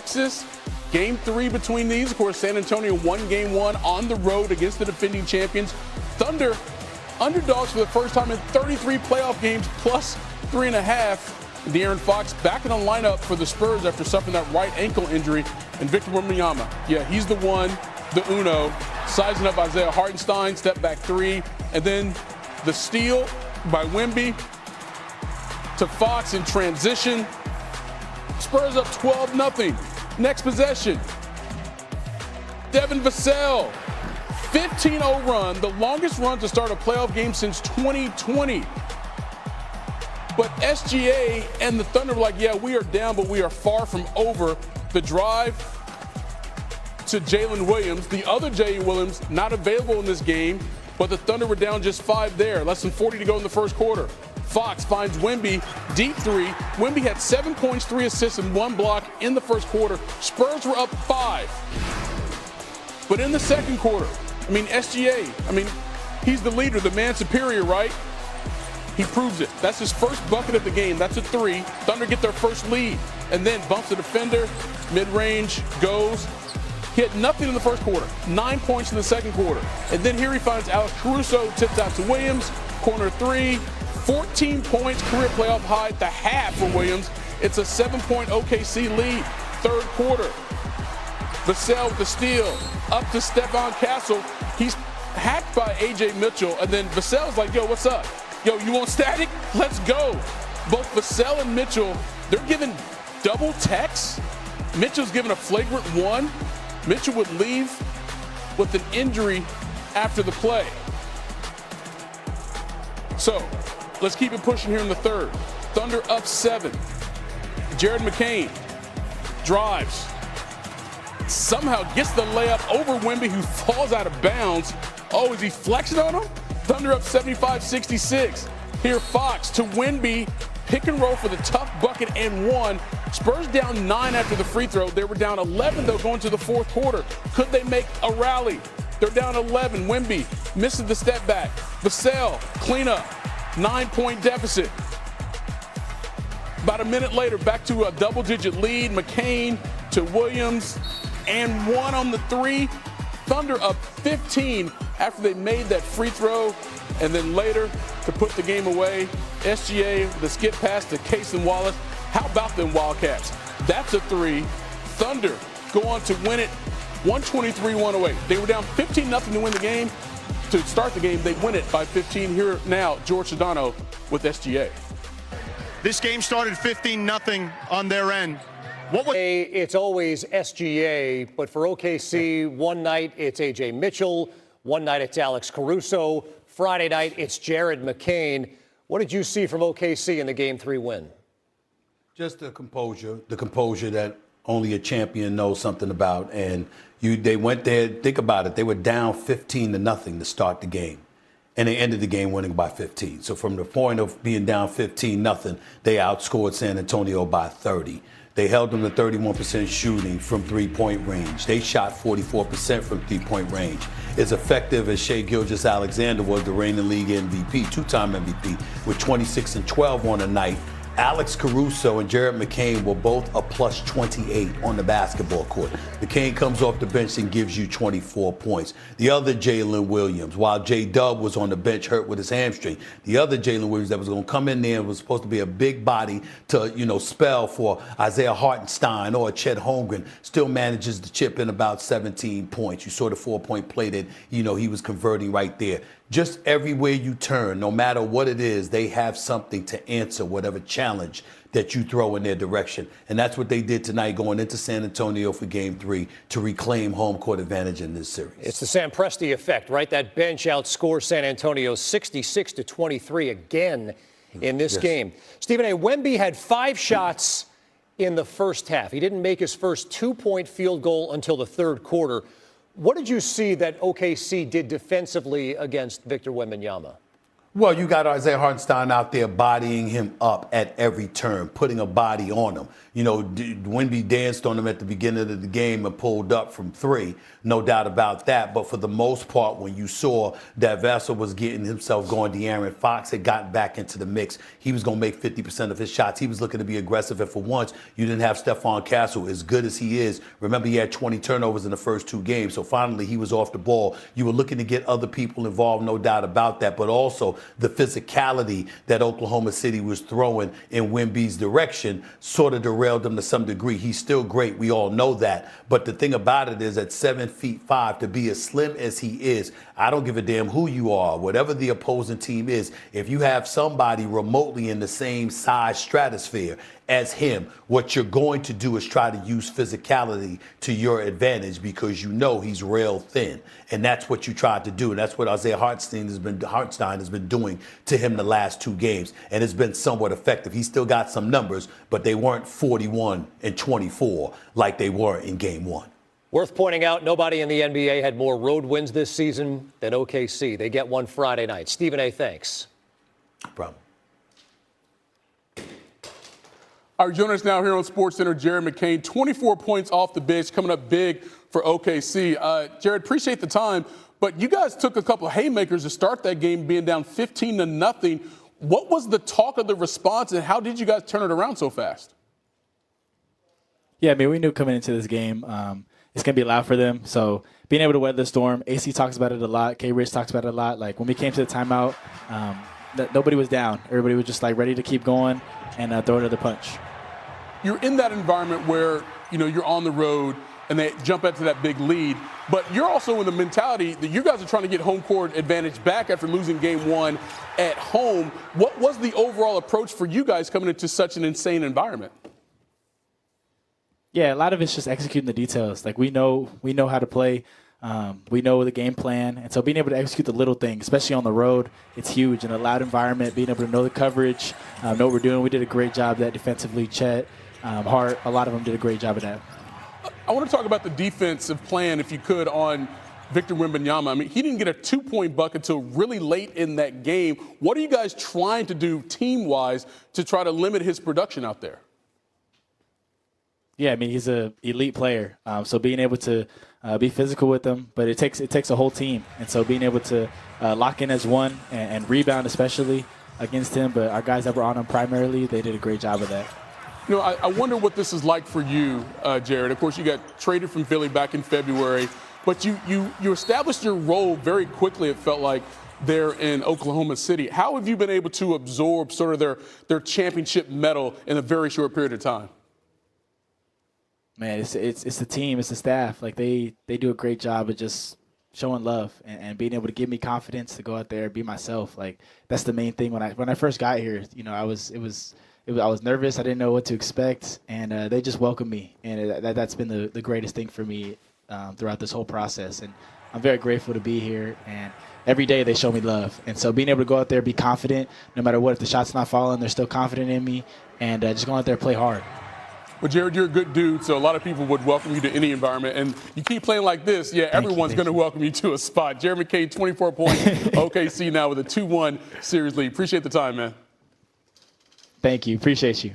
Texas. Game 3 between these. Of course, San Antonio won Game 1 on the road against the defending champions. Thunder, underdogs for the first time in 33 playoff games, plus 3.5. De'Aaron Fox back in the lineup for the Spurs after suffering that right ankle injury. And Victor Wembanyama, yeah, he's the one, the uno, sizing up Isaiah Hartenstein, step back 3. And then the steal by Wemby to Fox in transition. Spurs up 12-0. Next possession. Devin Vassell, 15-0 run, the longest run to start a playoff game since 2020. But SGA and the Thunder were like, yeah, we are down, but we are far from over. The drive to Jalen Williams, the other Jalen Williams, not available in this game, but the Thunder were down just 5 there. Less than 40 to go in the first quarter. Fox finds Wemby, deep 3. Wemby had 7 points, 3 assists, and 1 block in the first quarter. Spurs were up 5. But in the second quarter, SGA, he's the leader, the man superior, right? He proves it. That's his first bucket of the game. That's a 3. Thunder get their first lead. And then bumps the defender, mid-range, goes. He had nothing in the first quarter. 9 points in the second quarter. And then here he finds Alex Caruso, tipped out to Williams, corner 3. 14 points, career playoff high at the half for Williams. It's a 7-point OKC lead. Third quarter. Vassell with the steal. Up to Stephon Castle. He's hacked by A.J. Mitchell. And then Vassell's like, yo, what's up? Yo, you want static? Let's go. Both Vassell and Mitchell, they're giving double techs. Mitchell's giving a flagrant 1. Mitchell would leave with an injury after the play. So, let's keep it pushing here in the third. Thunder up 7. Jared McCain drives. Somehow gets the layup over Wemby, who falls out of bounds. Oh, is he flexing on him? Thunder up 75-66. Here Fox to Wemby. Pick and roll for the tough bucket and 1. Spurs down 9 after the free throw. They were down 11, though, going to the fourth quarter. Could they make a rally? They're down 11. Wemby misses the step back. Vassell, cleanup. 9-point deficit. About a minute later, back to a double-digit lead. McCain to Williams, and 1 on the 3. Thunder up 15 after they made that free throw, and then later to put the game away. SGA, the skip pass to Case and Wallace. How about them Wildcats? That's a 3. Thunder go on to win it 123-108. They were down 15-0 to win the game. To start the game, they win it by 15. Here now, George Sedano with SGA. This game started 15-0 on their end. It's always SGA, but for OKC, one night it's A.J. Mitchell, one night it's Alex Caruso, Friday night it's Jared McCain. What did you see from OKC in the Game 3 win? Just the composure that only a champion knows something about. And they went there, think about it, they were down 15-0 to start the game. And they ended the game winning by 15. So from the point of being down 15-0, they outscored San Antonio by 30. They held them to 31% shooting from three-point range. They shot 44% from three-point range. As effective as Shai Gilgeous-Alexander was, the reigning league MVP, 2-time MVP, with 26 and 12 on the night. Alex Caruso and Jared McCain were both a plus 28 on the basketball court. McCain comes off the bench and gives you 24 points. The other Jalen Williams, while J-Dub was on the bench hurt with his hamstring, the other Jalen Williams that was going to come in there and was supposed to be a big body to, spell for Isaiah Hartenstein or Chet Holmgren, still manages to chip in about 17 points. You saw the 4-point play that, he was converting right there. Just everywhere you turn, no matter what it is, they have something to answer whatever challenge that you throw in their direction. And that's what they did tonight going into San Antonio for Game 3 to reclaim home court advantage in this series. It's the Sam Presti effect, right? That bench outscores San Antonio 66-23 again in this game. Stephen A. Wemby had 5 shots in the first half. He didn't make his first 2-point field goal until the third quarter. What did you see that OKC did defensively against Victor Wembanyama? Well, you got Isaiah Hartenstein out there bodying him up at every turn, putting a body on him. You know, Wemby danced on him at the beginning of the game and pulled up from 3, no doubt about that. But for the most part, when you saw that Vassell was getting himself going, De'Aaron Fox had gotten back into the mix. He was going to make 50% of his shots. He was looking to be aggressive. And for once, you didn't have Stephon Castle, as good as he is. Remember, he had 20 turnovers in the first 2 games. So finally, he was off the ball. You were looking to get other people involved, no doubt about that. But also the physicality that Oklahoma City was throwing in Wemby's direction sort of derailed him to some degree. He's still great. We all know that. But the thing about it is, at 7'5", to be as slim as he is, I don't give a damn who you are, whatever the opposing team is. If you have somebody remotely in the same size stratosphere as him, what you're going to do is try to use physicality to your advantage, because you know he's rail thin. And that's what you tried to do. And that's what Isaiah Hartenstein has been doing to him the last 2 games. And it's been somewhat effective. He's still got some numbers, but they weren't 41 and 24 like they were in game 1. Worth pointing out, nobody in the NBA had more road wins this season than OKC. They get one Friday night. Stephen A., thanks. No problem. All right, joining us now here on SportsCenter, Jared McCain, 24 points off the bench, coming up big for OKC. Jared, appreciate the time, but you guys took a couple of haymakers to start that game, being down 15-0. What was the talk of the response, and how did you guys turn it around so fast? Yeah, I mean, we knew coming into this game it's going to be loud for them. So being able to weather the storm, AC talks about it a lot. K-Rich talks about it a lot. Like, when we came to the timeout, nobody was down. Everybody was just, like, ready to keep going and throw another punch. You're in that environment where, you know, you're on the road and they jump into that big lead, but you're also in the mentality that you guys are trying to get home court advantage back after losing game 1 at home. What was the overall approach for you guys coming into such an insane environment? Yeah, a lot of it's just executing the details. Like, we know how to play. We know the game plan. And so being able to execute the little things, especially on the road, it's huge. In a loud environment, being able to know the coverage, know what we're doing. We did a great job of that defensively. Chet, Hart, a lot of them did a great job of that. I want to talk about the defensive plan, if you could, on Victor Wembanyama. I mean, he didn't get a 2-point bucket until really late in that game. What are you guys trying to do team-wise to try to limit his production out there? Yeah, I mean, he's an elite player. So being able to be physical with him, but it takes a whole team. And so being able to lock in as one and rebound, especially against him. But our guys that were on him primarily, they did a great job of that. You know, I wonder what this is like for you, Jared. Of course, you got traded from Philly back in February, but you established your role very quickly, it felt like, there in Oklahoma City. How have you been able to absorb sort of their championship medal in a very short period of time? Man, it's the team, it's the staff. Like, they do a great job of just showing love and being able to give me confidence to go out there and be myself. Like, that's the main thing. When I first got here, you know, I was nervous. I didn't know what to expect, and they just welcomed me, and that's been the greatest thing for me throughout this whole process. And I'm very grateful to be here, and every day they show me love. And so being able to go out there, be confident, no matter what, if the shot's not falling, they're still confident in me, and just going out there and play hard. Well, Jared, you're a good dude, so a lot of people would welcome you to any environment. And you keep playing like this, everyone's going to welcome you to a spot. Jared McCain, 24 points, OKC now with a 2-1 series lead. Appreciate the time, man. Thank you. Appreciate you.